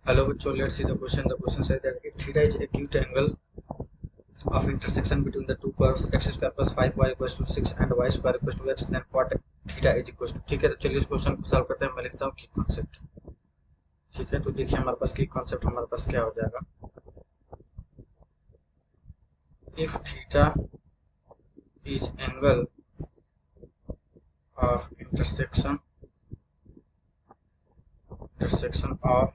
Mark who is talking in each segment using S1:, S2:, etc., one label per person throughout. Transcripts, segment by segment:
S1: Hello bachcho, let's see the question. The question says that if theta is acute angle of intersection between the two curves x square plus 5y equals to 6 and y square equals to x, then cot theta is equals to। ठीक है, तो चलिए इस question को solve करते हैं। मैं लिखता हूँ की कॉन्सेप्ट। ठीक है, तो देखिए हमारे पास की कॉन्सेप्ट हमारे पास क्या हो जाएगा। If theta is angle of intersection of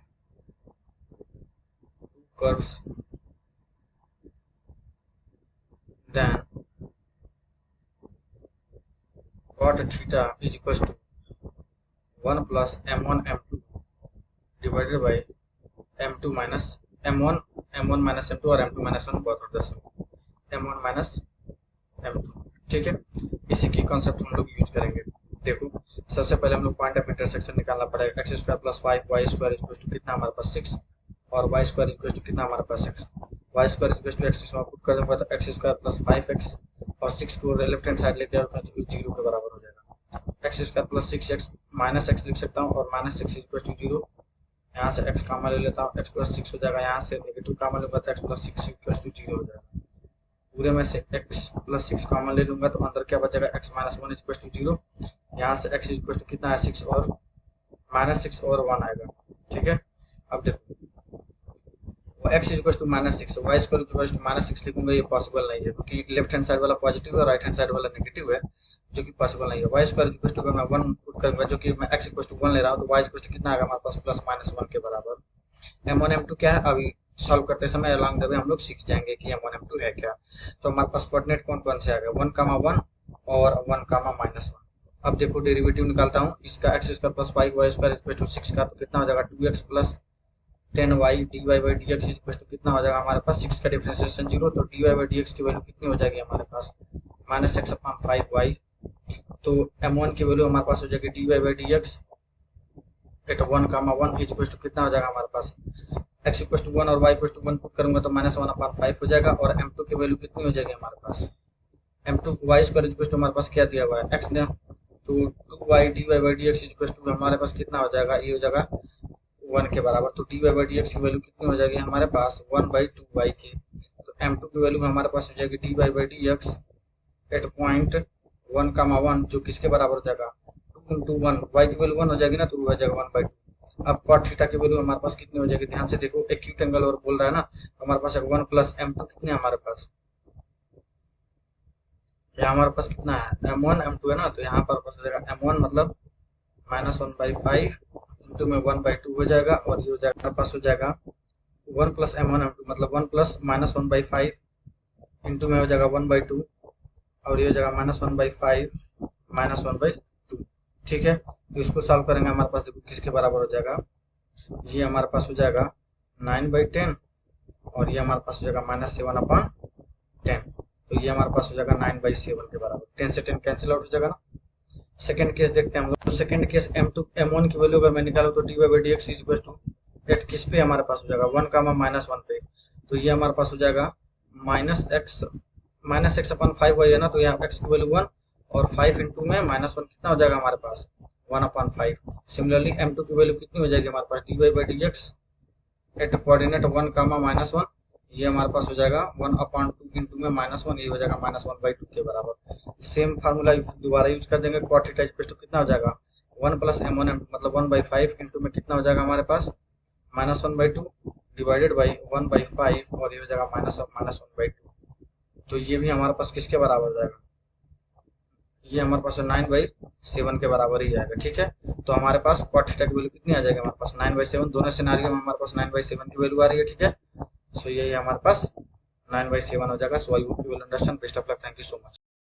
S1: curves, then cot theta is equals to 1 plus m1 m2 divided by m2 minus m1 minus m2 और m2 minus 1 बहुत होता है m1 minus m2। ठीक है, इसी की कॉन्सेप्ट हम लोग यूज करेंगे। देखो सबसे पहले हम लोग पॉइंट ऑफ इंटरसेक्शन निकालना पड़ेगा। X square plus 5 y square equals to कितना हमारे पास 6 और वाई स्क्वायर इक्वल्स टू कितना हमारे पास 6। Y square equals to x में पुट कर दूंगा तो एक्स स्क्वायर प्लस 5x और 6 को लेफ्ट हैंड साइड लेके आऊंगा तो 0 के बराबर हो जाएगा। X square plus 6x minus x लिख सकता हूँ और माइनस 6 इक्वल्स टू 0। यहाँ से x कामा ले लेता हूँ, x प्लस 6 हो जाएगा। यहाँ से नेगेटिव कामा लूंगा तो x प्लस 6 इक्वल्स टू 0 हो जाएगा। पूरे में से x प्लस 6 कॉमन ले लूंगा तो अंदर क्या बचेगा x माइनस 1 इक्वल्स टू 0। यहाँ से x इक्वल्स टू कितना है 6 और माइनस 6 और 1 आएगा। ठीक है, अब देखो x equals to minus 6 y square equals to minus 6 लिखूंगा, ये पॉसिबल नहीं है क्योंकि लेफ्ट हैंड साइड वाला पॉजिटिव है, राइट हैंड साइड वाला नेगेटिव है, जो कि पॉसिबल नहीं है। वाई स्क्वायर इक्वल्स टू मैं 1 पुट करूंगा जो कि मैं x इक्वल्स टू 1 ले रहा हूँ तो y इक्वल्स टू कितना आएगा हमारे पास प्लस माइनस 1 के बराबर। m1 m2 क्या है अभी सॉल्व करते समय अलॉन्ग द वे हम लोग सीख जाएंगे कि m1 m2 है क्या। तो हमारे पास कोऑर्डिनेट कौन कौन से आ गए 1 1 और 1 माइनस 1। अब देखो डेरिवेटिव निकालता हूँ इसका x square plus 5y square equal to 6 का, तो कितना हो जाएगा 2x plus 10y dy by dx equal to कितना हो जाएगा हमारे पास 6 का डिफरेंशिएशन 0, तो dy बाई dx की वैल्यू कितनी हो जाएगी हमारे पास माइनस एक्स अपॉन 5y। तो m1 की वैल्यू हमारे पास हो जाएगी dy by dx at 1 1 equal to कितना हो जाएगा हमारे पास x इक्वल टू 1 और y इक्वल टू 1 पुट करूंगा तो माइनस 1 अपॉन 5 हो जाएगा। और m2 की वैल्यू कितनी हो जाएगी हमारे पास m2 y square equal to हमारे पास क्या दिया हुआ है x ने, तो 2y dy by dx equal to हमारे पास कितना हो जाएगा, ये हो जाएगा 1 के बराबर। तो dy बाई dx की वैल्यू कितनी हो जाएगी हमारे पास 1 बाई 2y की। तो m2 की वैल्यू हमारे पास हो जाएगी dy by dx at point 1 1 जो किसके बराबर हो जाएगा 2 इंटू 1, y की वैल्यू 1 हो जाएगी ना तो हो जाएगा 1 बाई 2। अब cot थीटा की वैल्यू हमारे पास कितनी हो जाएगी, ध्यान से देखो एक्यूट एंगल और बोल रहा है ना, तो हमारे पास 1 प्लस m2 कितने हमारे पास, यहाँ हमारे पास कितना है m1 m2 है ना, तो यहाँ पर हो जाएगा m1 मतलब माइनस 1 बाई 5 इंटू में 1 बाई 2 हो जाएगा और ये हो जाएगा हमारे पास हो जाएगा 1 प्लस m1 m2 मतलब 1 प्लस माइनस 1 बाई 5 इंटू में हो जाएगा 1 बाई 2 और ये हो जाएगा माइनस 1 बाई 5 माइनस 1 बाई 2। ठीक है, तो इसको सॉल्व करेंगे हमारे पास देखो किसके बराबर हो जाएगा, ये हमारे पास हो जाएगा 9 बाई 10 और ये हमारे पास हो जाएगा माइनस 7 अपॉन 10, तो ये हमारे पास हो जाएगा 9 बाई 7 के बराबर। 10 से 10 कैंसिल आउट हो जाएगा ना। सेकंड केस देखते हैं हम लोग। तो सेकंड केस m1 की वैल्यू अगर मैं निकालूं तो dy by dx is equal to at किस पे हमारे पास हो जाएगा 1 माइनस 1 पे, तो ये हमारे पास हो जाएगा माइनस एक्स अपॉन 5y है ना, तो यहाँ x की वैल्यू 1 और 5 इंटू में माइनस 1 कितना हो जाएगा हमारे पास 1 अपॉन 5। सिमिलरली m2 की वैल्यू कितनी हो जाएगी हमारे पास dy by dx at coordinate 1 minus 1, ये हमारे पास हो जाएगा 1 अपॉन 2 इंटू में माइनस 1, ये हो जाएगा माइनस 1 बाई 2 के बराबर। सेम फार्मूला दोबारा यूज कर देंगे, cot थीटा इक्वल टू कितना हो जाएगा 1 प्लस m1 m2 मतलब 1 बाई 5 इंटू में कितना हो जाएगा हमारे पास minus 1 by 2 divided by 1 by 5 और ये हो जाएगा माइनस 1 बाई 2। तो ये भी हमारे पास किसके बराबर हो जाएगा, ये हमारे पास 9 बाई 7 के बराबर ही आएगा। ठीक है, तो हमारे पास cot थीटा की वैल्यू कितनी आ जाएगी हमारे पास 9 बाई 7, दोनों सिनेरियो में हमारे पास 9 बाई 7 की वैल्यू आ रही है। ठीक है, सो ये हमारे पास 9 बाई 7 हो जाएगा। So I hope you will understand. Best of luck, thank you so much.